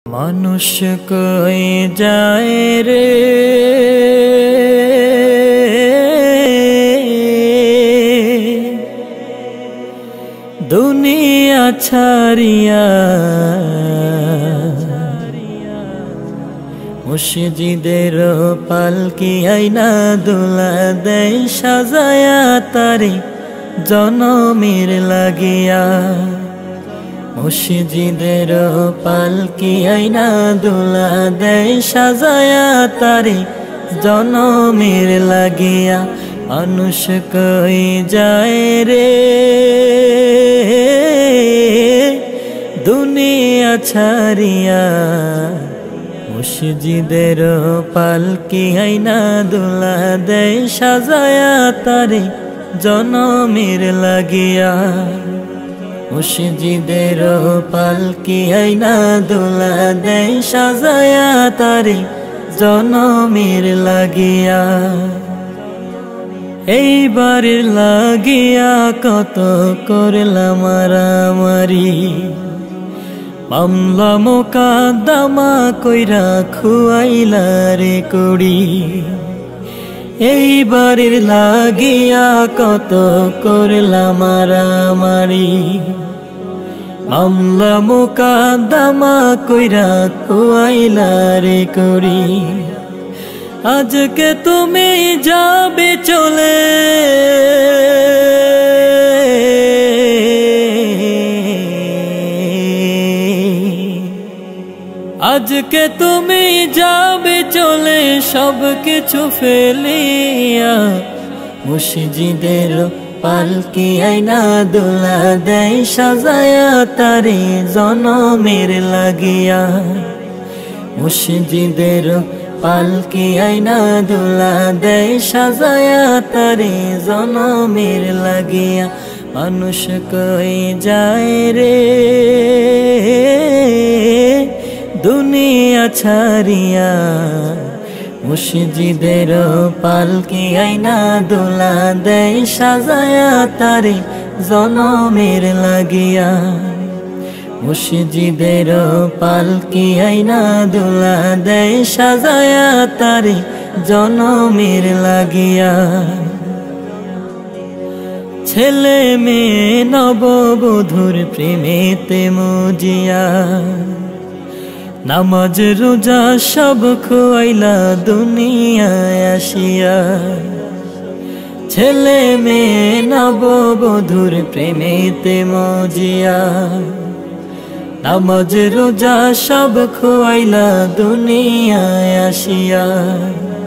মানুষ কই যায় রে দুনিয়া ছাড়িয়া, মুর্শিদের পালকি আইনা দোলা দেয় সাজায়া তারে জনমের লাগিয়া। মুর্শিদের পালকি আইনা দোলা দেয় সাজায়া তারে জনমের লাগিয়া। মানুষ কই যায় রে দুনিয়া ছাড়িয়া, মুর্শিদের পালকি আইনা দোলা দেয় সাজায়া তারে জনমের লাগিয়া। মুর্শিদের পালকি আইনা দোলা দেয় সাজায়া তারে জনমের লাগিয়া। এইবার লাগিয়া কত করলাম মারামারি, মামলা মোকদ্দমা কইরা খুয়াইলা রে কুড়ি। এইবার লাগিয়া কত করলাম মারামারি, মামলা মোকদ্দমা কইরা খুয়াইলা রে কুড়ি। আজকে তুমি যাবে চলে, আজকে তুমি যাবে চলে সব কিছু ফেলিয়া। মুর্শিদের পালকি আইনা দোলা দেয় সাজায়া তারে জনমের লাগিয়া। মুর্শিদের পালকি আইনা দোলা দেয় সাজায়া তারে জনমের লাগিয়া। মানুষ কই যায় রে দুনিয়া ছাড়িয়া, মুর্শিদের পালকি আইনা দোলা দেয় সাজায়া তারে জনমের লাগিয়া। মুর্শিদের পালকি আইনা দোলা দেয় সাজায়া তারে জনমের লাগিয়া। ছেলে মেয়ে নববধূর প্রেমেতে মজিয়া, নামাজ রোজা সব খোয়াইলা দুনিয়ায় আসিয়া। ছেলে মেয়ে নববধূর প্রেমেতে মজিয়া, নামাজ রোজা সব খোয়াইলা দুনিয়ায় আসিয়া।